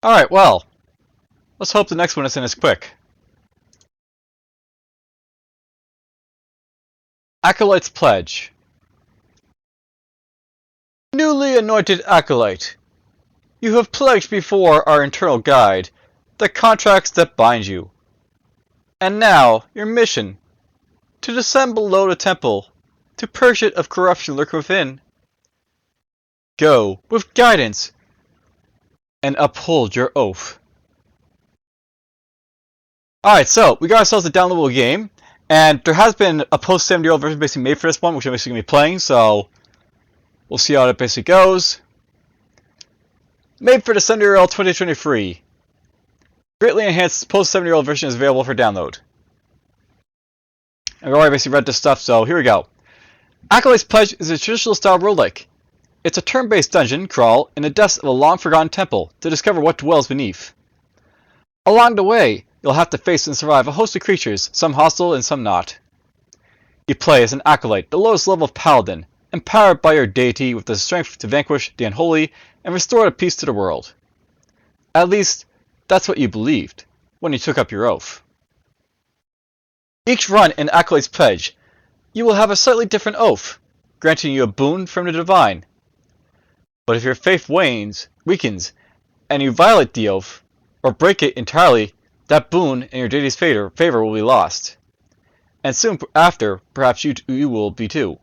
Alright, well, let's hope the next one isn't as quick. Acolyte's Pledge. Newly anointed Acolyte, you have pledged before our internal guide the contracts that bind you. And now, your mission, to descend below the temple, to purge it of corruption lurking within. Go, with guidance, and uphold your oath. Alright, so, we got ourselves a downloadable game, and there has been a post-7-year-old version basically made for this one, which I'm basically going to be playing, so we'll see how it basically goes. Made for the 7-year-old 2023. Greatly enhanced post-7-year-old version is available for download. I've already basically read this stuff, so here we go. Acolyte's Pledge is a traditional style roguelike. It's a turn-based dungeon crawl in the depths of a long-forgotten temple to discover what dwells beneath. Along the way, you'll have to face and survive a host of creatures, some hostile and some not. You play as an Acolyte, the lowest level of Paladin, empowered by your deity with the strength to vanquish the unholy and restore the peace to the world. At least, that's what you believed when you took up your oath. Each run in Acolyte's Pledge, you will have a slightly different oath, granting you a boon from the divine. But if your faith weakens, and you violate the oath, or break it entirely, that boon and your deity's favor will be lost. And soon after, perhaps you will be too.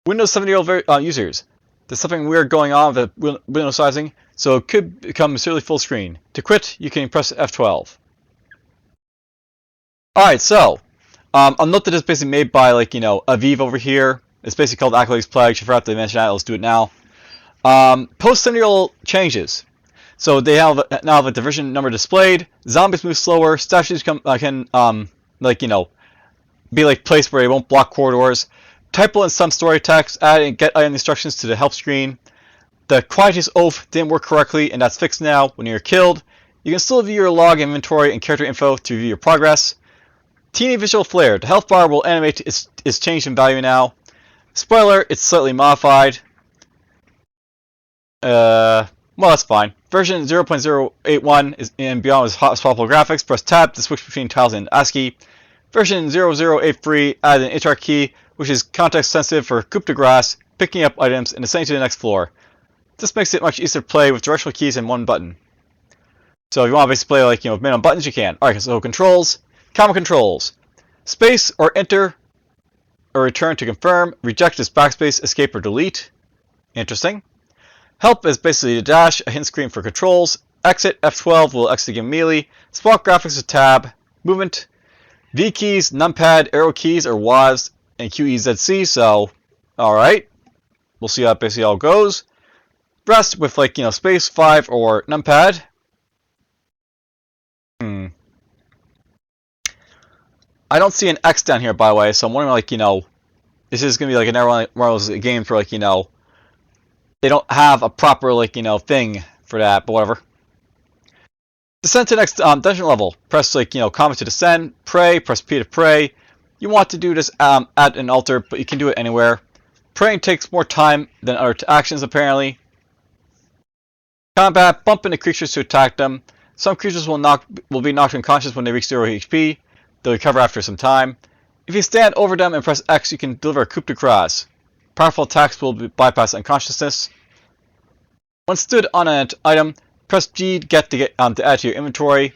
Windows 7-year-old users, there's something weird going on with the window sizing, so it could become seriously full screen. To quit, you can press F12. Alright, so, I'll note that it's basically made by, Aviv over here. It's basically called Acolyte's Pledge. I forgot to mention that. Let's do it now. Post-7-year-old changes. So they now have a division number displayed. Zombies move slower. Statues can be placed where they won't block corridors. Typo in some story text. Add and get item instructions to the help screen. The Quietest Oath didn't work correctly, and that's fixed now. When you're killed, you can still view your log, inventory, and character info to review your progress. Teeny visual flare. The health bar will animate is changed in value now. Spoiler, it's slightly modified. Well, that's fine. Version 0.081 is and beyond is hot swappable graphics. Press tab to switch between tiles and ASCII. Version 0083 adds an HR key, which is context sensitive for coup de grace, picking up items, and ascending to the next floor. This makes it much easier to play with directional keys and one button. So if you want to basically play with minimum buttons, you can. Alright, so controls. Common controls. Space or enter or return to confirm. Reject is backspace, escape, or delete. Interesting. Help is basically a dash, a hint screen for controls. Exit, F12 will exit the game immediately. Swap graphics is tab. Movement. V keys, numpad, arrow keys are WASD and QEZC, so alright. We'll see how basically all goes. Rest with space 5 or numpad. I don't see an X down here, by the way, so I'm wondering, this is going to be another one of those games where, they don't have a proper, thing for that, but whatever. Descend to the next dungeon level. Press, combat to descend. Pray. Press P to pray. You want to do this at an altar, but you can do it anywhere. Praying takes more time than other actions, apparently. Combat. Bump into creatures to attack them. Some creatures will be knocked unconscious when they reach 0 HP. They'll recover after some time. If you stand over them and press X, you can deliver a coup de grace. Powerful attacks will bypass unconsciousness. Once stood on an item, press G to add to your inventory.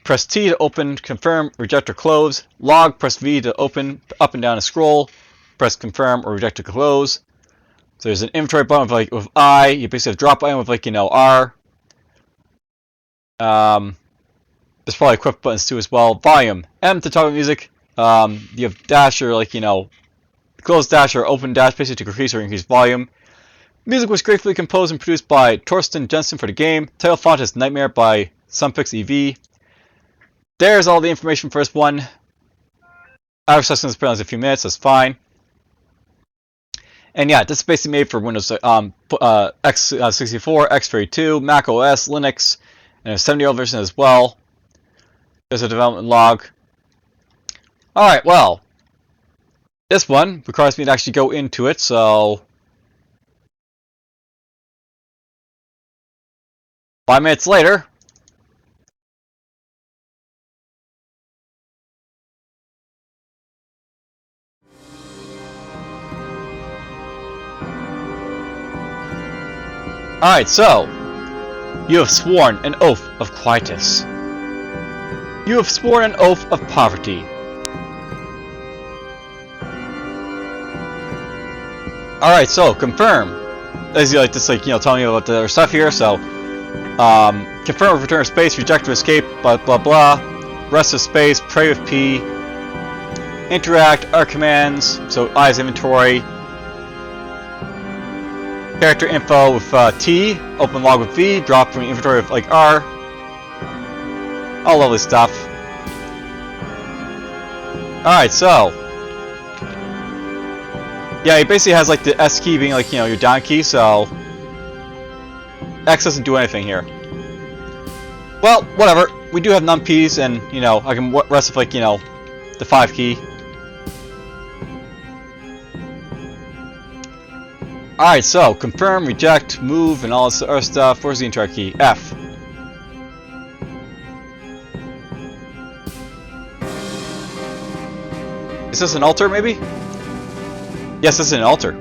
Press T to open, confirm, reject, or close. Log, press V to open up and down a scroll. Press confirm or reject to close. So there's an inventory button with I. You basically have a drop button with R. There's probably quick buttons too as well. Volume. M to toggle music. You have dash or close dash or open dash basically to increase or increase volume. Music was gratefully composed and produced by Torsten Jensen for the game. Title font is Nightmare by Sunfix EV. There's all the information for this one. Average session is pronounced in a few minutes, that's fine. And yeah, this is basically made for Windows x64, x32, Mac OS, Linux, and a 7-year-old version as well. There's a development log. Alright, well, this one requires me to actually go into it, so 5 minutes later. Alright, so you have sworn an oath of quietus. You have sworn an oath of poverty. Alright, so confirm. As you like this, like, telling you about the other stuff here, so confirm return of space, reject or escape, blah blah blah. Rest of space, pray with P. Interact, R commands, so I is inventory. Character info with T, open log with V, drop from inventory with like R. All lovely stuff. Alright, so yeah, he basically has like the S key being like, your down key, so X doesn't do anything here. Well, whatever. We do have num-Ps, and I can rest with like, the 5 key. Alright, so confirm, reject, move, and all this other stuff. Where's the entire key? F. Is this an altar, maybe? Yes, this is an altar.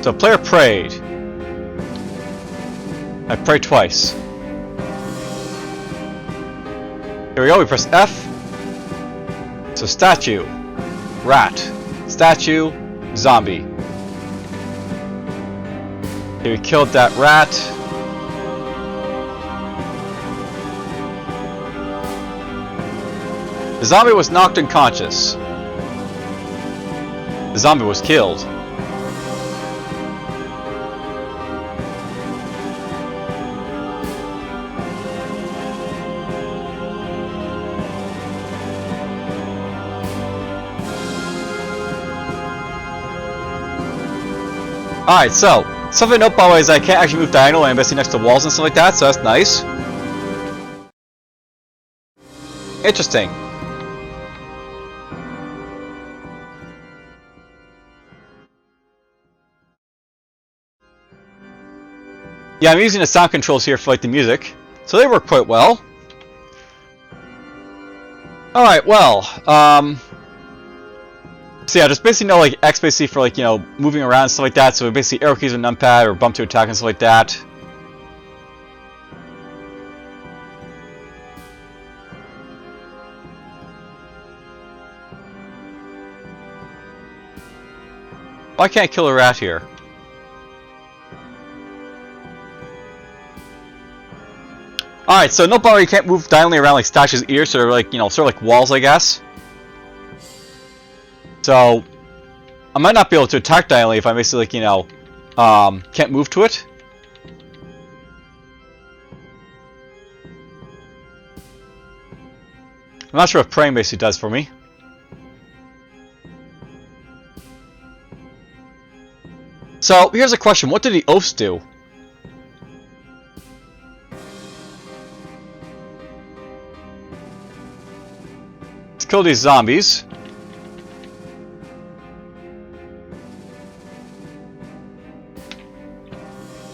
So player prayed. I pray twice. Here we go, we press F. So statue, rat, statue, zombie. Okay, we killed that rat. The zombie was knocked unconscious. The zombie was killed. Alright, so something to note, by the way, is I can't actually move diagonally. I'm basically next to walls and stuff like that, so that's nice. Interesting. Yeah, I'm using the sound controls here for like the music, so they work quite well. Alright, well, so yeah, there's basically no like X basically for like, moving around and stuff like that, so basically arrow keys with numpad or bump to attack and stuff like that. Why can't I kill a rat here? Alright, so no bother, you can't move diagonally around like statues' ears, so they're like, sort of like walls, I guess. So, I might not be able to attack diagonally if I basically like, can't move to it. I'm not sure what praying basically does for me. So, here's a question, what do the oaths do? Let's kill these zombies.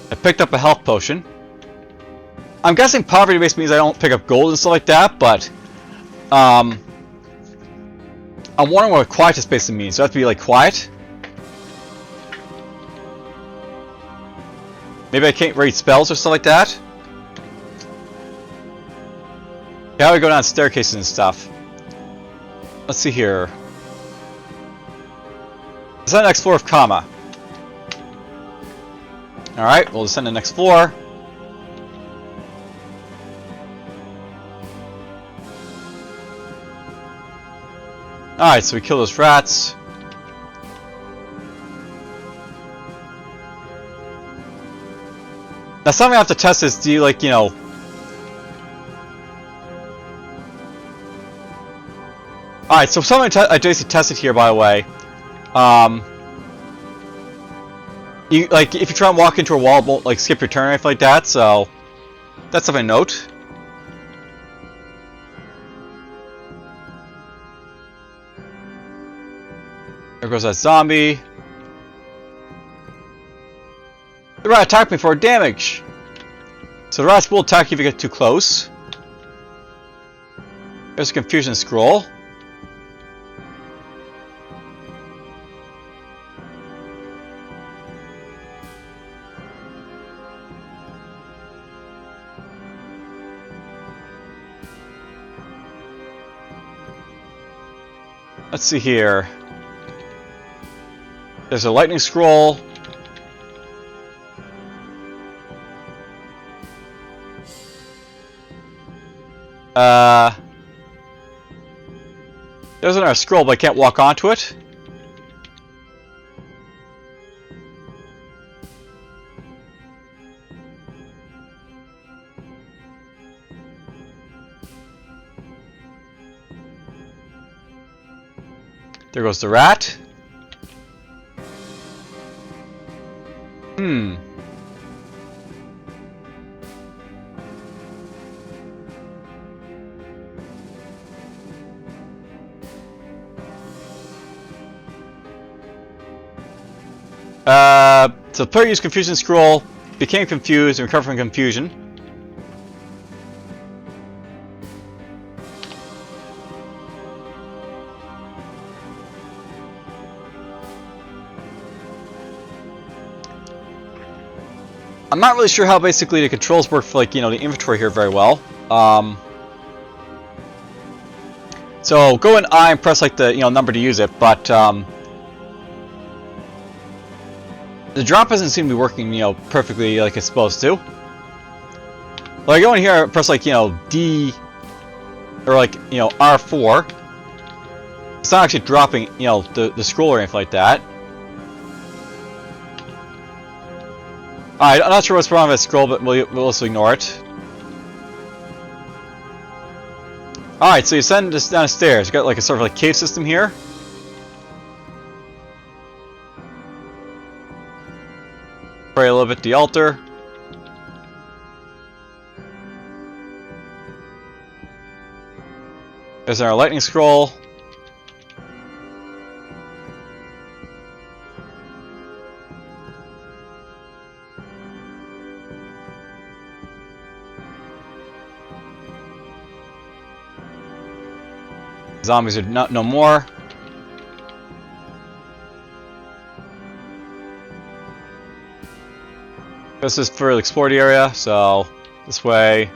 I picked up a health potion. I'm guessing poverty basically means I don't pick up gold and stuff like that, but I'm wondering what quietus basically means. So I have to be like quiet? Maybe I can't read spells or stuff like that? Okay, how do we go down staircases and stuff? Let's see here. Descend the next floor of Kama. Alright, we'll descend the next floor. Alright, so we kill those rats. Now something I have to test is, do you like, Alright, so something I basically tested here, by the way. You like if you try and walk into a wall, it won't like skip your turn or anything like that. So that's something to note. There goes that zombie. The rat attacked me for damage. So the rats will attack you if you get too close. There's a confusion scroll. Let's see here. There's a lightning scroll. There's another scroll, but I can't walk onto it. There goes the rat. So the player used confusion scroll, became confused, and recovered from confusion. I'm not really sure how basically the controls work for, like, you know, the inventory here very well. So go in I and press, like, the, you know, number to use it, but the drop doesn't seem to be working, you know, perfectly like it's supposed to. Well, I go in here and press, like, you know, D or, like, you know, R4. It's not actually dropping, you know, the scroll or anything like that. Alright, I'm not sure what's wrong with that scroll, but we'll also ignore it. Alright, so you send this down the stairs. You got, like, a sort of like cave system here. Pray a little bit at the altar. There's our lightning scroll. Zombies are no more. This is for the explored area, so this way.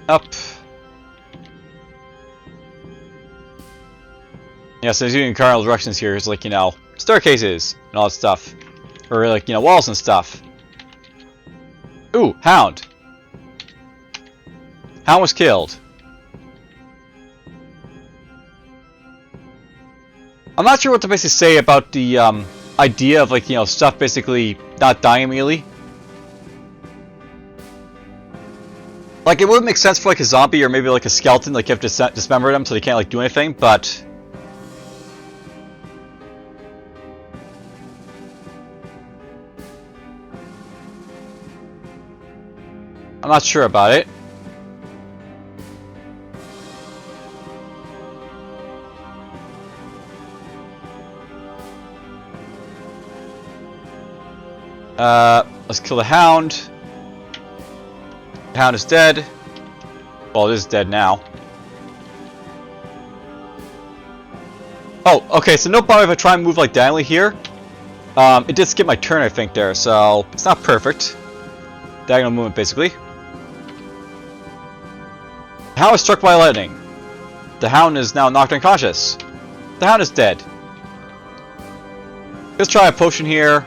Up. Yeah, so there's even cardinal directions here. It's like, you know, staircases and all that stuff. Or, like, you know, walls and stuff. Ooh, hound. Hound was killed. I'm not sure what to basically say about the idea of, like, you know, stuff basically not dying immediately. Like, it would make sense for, like, a zombie or maybe, like, a skeleton. Like, you have to dismember them so they can't, like, do anything, but I'm not sure about it. Let's kill the hound. The hound is dead. Well, it is dead now. Oh, okay, so no problem if I try and move, like, diagonally here. It did skip my turn, I think, there, so it's not perfect. Diagonal movement, basically. The hound was struck by lightning. The hound is now knocked unconscious. The hound is dead. Let's try a potion here.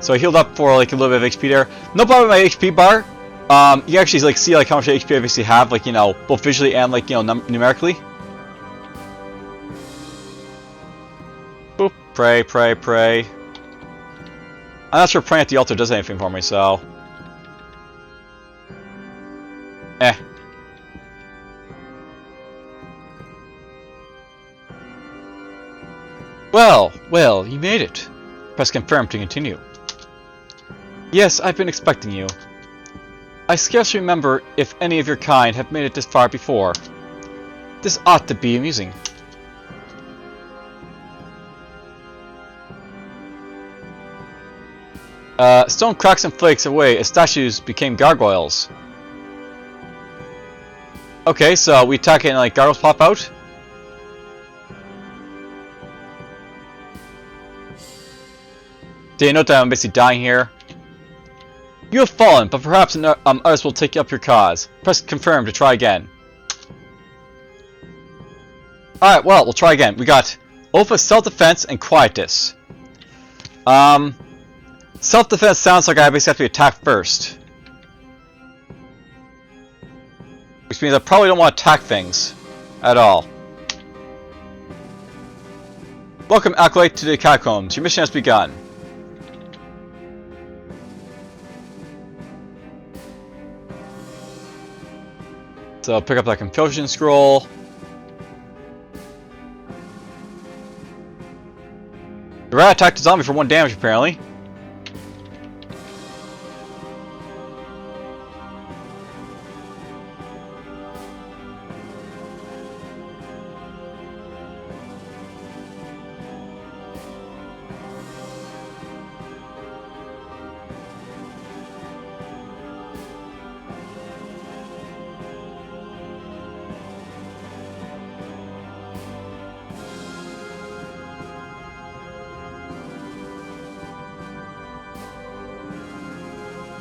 So I healed up for, like, a little bit of HP there. No problem with my HP bar. You can actually, like, see, like, how much HP I basically have, like, you know, both visually and, like, you know, numerically. Boop. Pray, pray, pray. I'm not sure praying at the altar does anything for me, so Well, you made it. Press confirm to continue. Yes, I've been expecting you. I scarce remember if any of your kind have made it this far before. This ought to be amusing. Stone cracks and flakes away as statues became gargoyles. Okay, so we attack it and like gargoyles pop out. They note that I'm basically dying here. You have fallen, but perhaps others will take up your cause. Press confirm to try again. Alright, well, we'll try again. We got Oath of Self-Defense and Quietus. Self-defense sounds like I basically have to attack first. Which means I probably don't want to attack things at all. Welcome, Acolyte, to the Catacombs. Your mission has begun. So I'll pick up that Confusion Scroll. The rat attacked the zombie for 1 damage, apparently.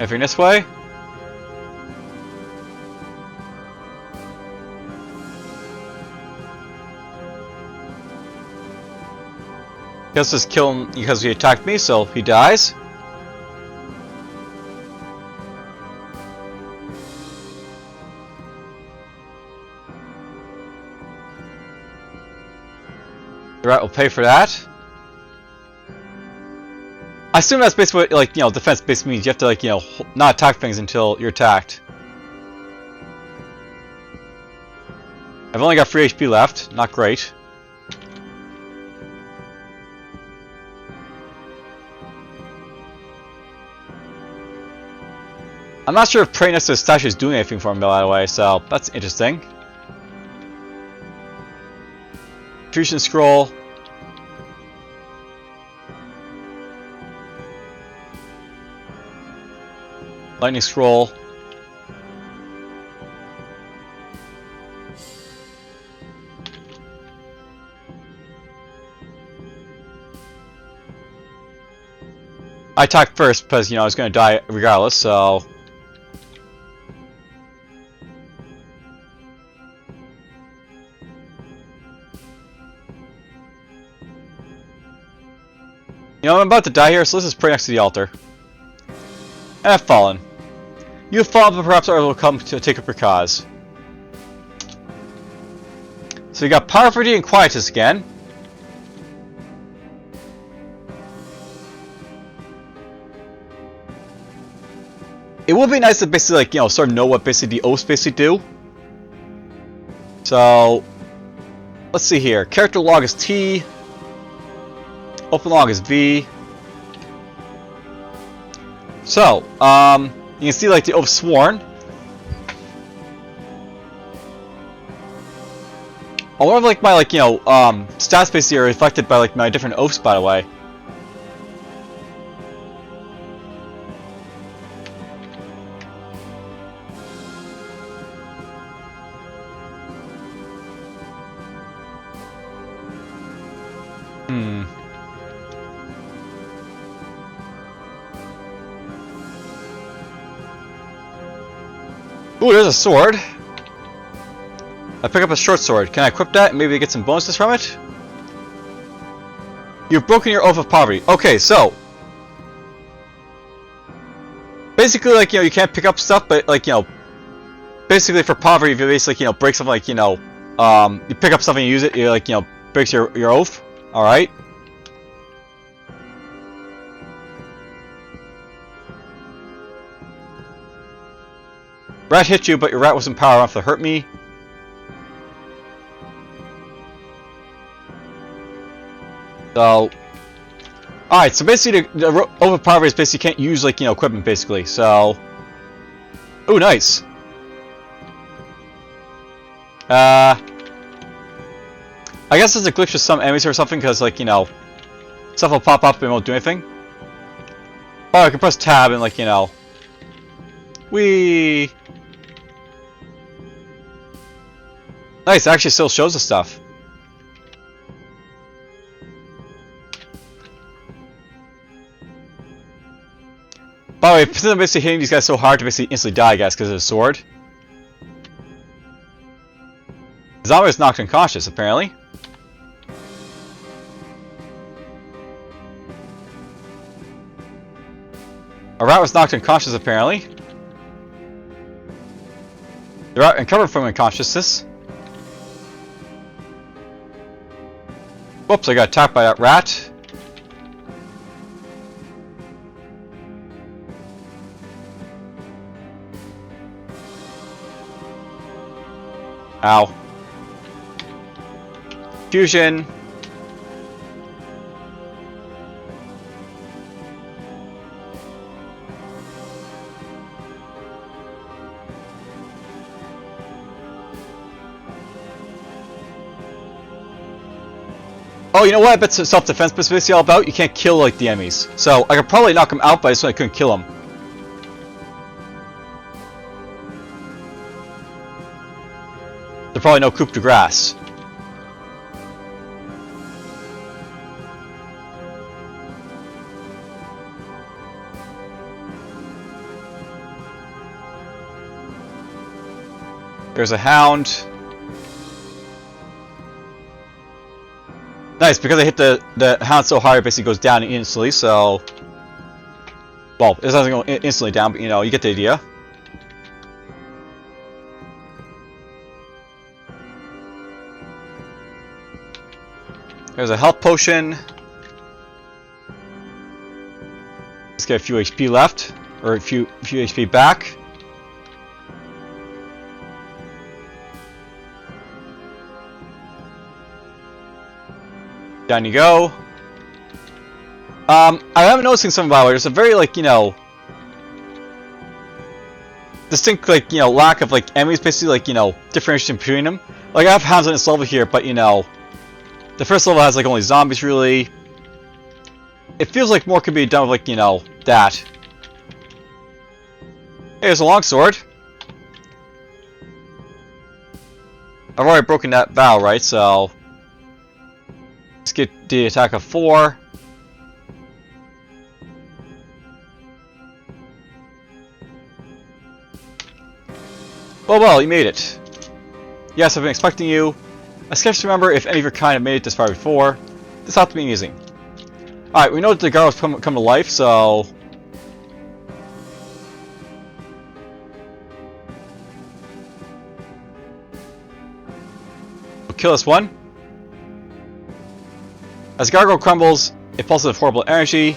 Anything this way? Guess just kill him because he attacked me, so he dies. The rat will pay for that. I assume that's basically what, like, you know, defense basically means. You have to, like, you know, not attack things until you're attacked. I've only got 3 HP left. Not great. I'm not sure if praying next to the statue is doing anything for me, by the way, so that's interesting. Fusion Scroll. Lightning Scroll. I attacked first because, you know, I was going to die regardless, so... You know, I'm about to die here, so let's just pray next to the altar. And I've fallen. You have fallen, but perhaps others will come to take up your cause. So you got Poverty and Quietus again. It would be nice to basically, like, you know, sort of know what basically the oaths basically do. So, let's see here. Character log is T. Open log is V. So, you can see, like, the oath sworn. I wonder if, like, my, like, you know, stats basically are reflected by, like, my different oaths, by the way. Ooh, there's a sword. I pick up a short sword. Can I equip that and maybe get some bonuses from it? You've broken your oath of poverty. Okay, so basically, like, you know, you can't pick up stuff, but, like, you know, basically for poverty, if you basically, you know, break something, like, you know, you pick up something and use it, you, like, you know, breaks your oath. All right. Rat hit you, but your rat wasn't power enough to hurt me. So, alright, so basically the oath of poverty is basically you can't use, like, you know, equipment, basically, so... Ooh, nice! I guess there's a glitch with some enemies or something, because, like, you know, stuff will pop up and won't do anything. Oh, I can press tab and, like, you know. Whee! Nice, it actually still shows the stuff. By the way, since I'm basically hitting these guys so hard to basically instantly die, guys, because of the sword. The zombie was knocked unconscious, apparently. A rat was knocked unconscious, apparently. The rat recovered from unconsciousness. Whoops, I got attacked by that rat. Ow. Fusion. Oh, you know what? I bet self-defense is basically all about. You can't kill, like, the enemies. So, I could probably knock them out, but I just couldn't kill them. There's probably no coup de grace. There's a hound. Nice, because I hit the hound so hard, it basically goes down instantly, so... Well, it doesn't go instantly down, but you know, you get the idea. There's a health potion. Let's get a few HP left, or a few HP back. Down you go. I am noticing something, by the way. There's a very, like, you know, distinct, like, you know, lack of, like, enemies, basically, like, you know, differentiation between them. Like, I have hounds on this level here, but, you know, the first level has, like, only zombies, really. It feels like more could be done with, like, you know, that. Hey, there's a longsword. I've already broken that bow, right, so... Let's get the attack of 4. Well, you made it. Yes, I've been expecting you. I scarce remember if any of your kind have made it this far before. This ought to be amusing. Alright, we know that the guard has come to life, so... We'll kill this one. As the gargoyle crumbles, it pulses with horrible energy.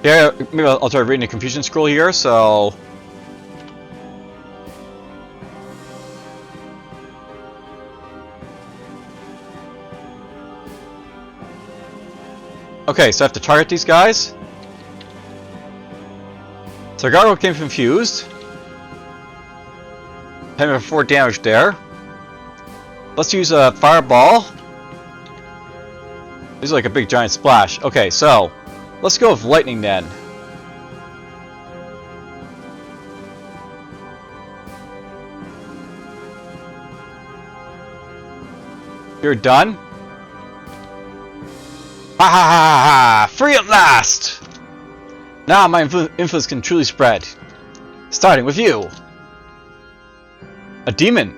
Yeah, maybe I'll try reading a confusion scroll here, so... Okay, so I have to target these guys. So gargoyle became confused. Having 4 damage there. Let's use a fireball. This is like a big giant splash. Okay, so let's go with lightning then. You're done. Ha ha ha ha! Free at last! Now my influence can truly spread. Starting with you. A demon.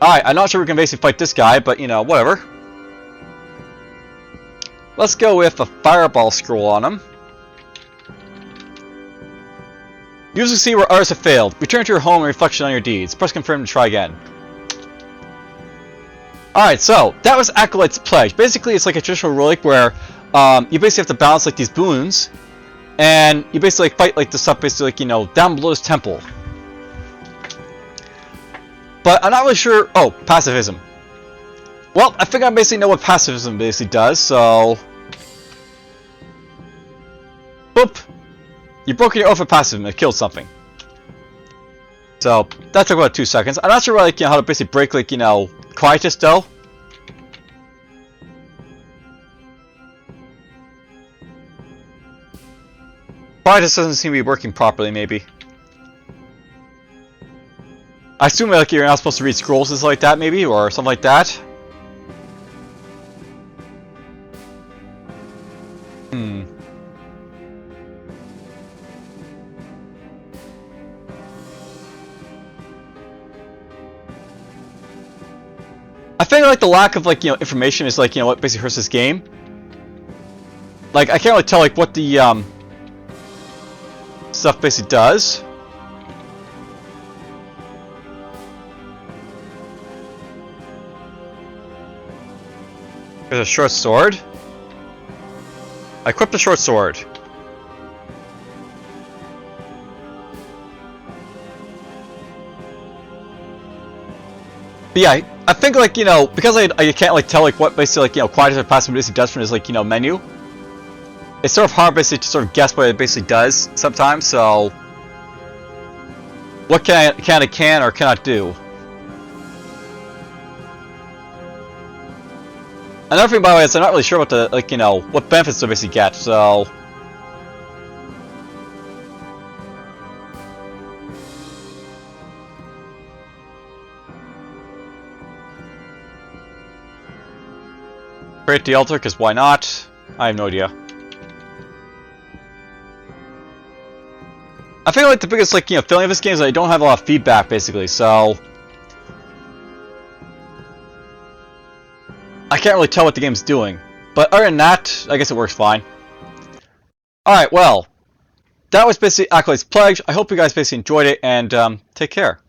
Alright, I'm not sure we can basically fight this guy, but you know, whatever. Let's go with a fireball scroll on him. You succeed where others have failed. Return to your home and reflection on your deeds. Press confirm to try again. Alright, so that was Acolyte's Pledge. Basically, it's like a traditional relic where you basically have to balance like these boons, and you basically like fight like the stuff basically like, you know, down below this temple. But I'm not really sure. Oh, pacifism. Well, I think I basically know what pacifism basically does, so... Boop! You broke your oath of pacifism, it killed something. So, that took about 2 seconds. I'm not sure like, you know, how to basically break, like, you know, Quietus, though. Quietus doesn't seem to be working properly, maybe. I assume like you're not supposed to read scrolls and stuff like that, maybe, or something like that. I think like the lack of like information is like what basically hurts this game. Like I can't really tell like what the stuff basically does. There's a short sword. I equipped the short sword. But yeah, I think like because I can't like tell like what basically like Quietus or Plasma basically does from his like menu. It's sort of hard basically to sort of guess what it basically does sometimes. So what can or cannot do. Another thing, by the way, is I'm not really sure what the what benefits to basically get. So. Create the altar, because why not? I have no idea. I feel like the biggest feeling of this game is that I don't have a lot of feedback basically, so I can't really tell what the game's doing. But other than that, I guess it works fine. Alright, well, that was basically Acolyte's Pledge. I hope you guys basically enjoyed it, and take care.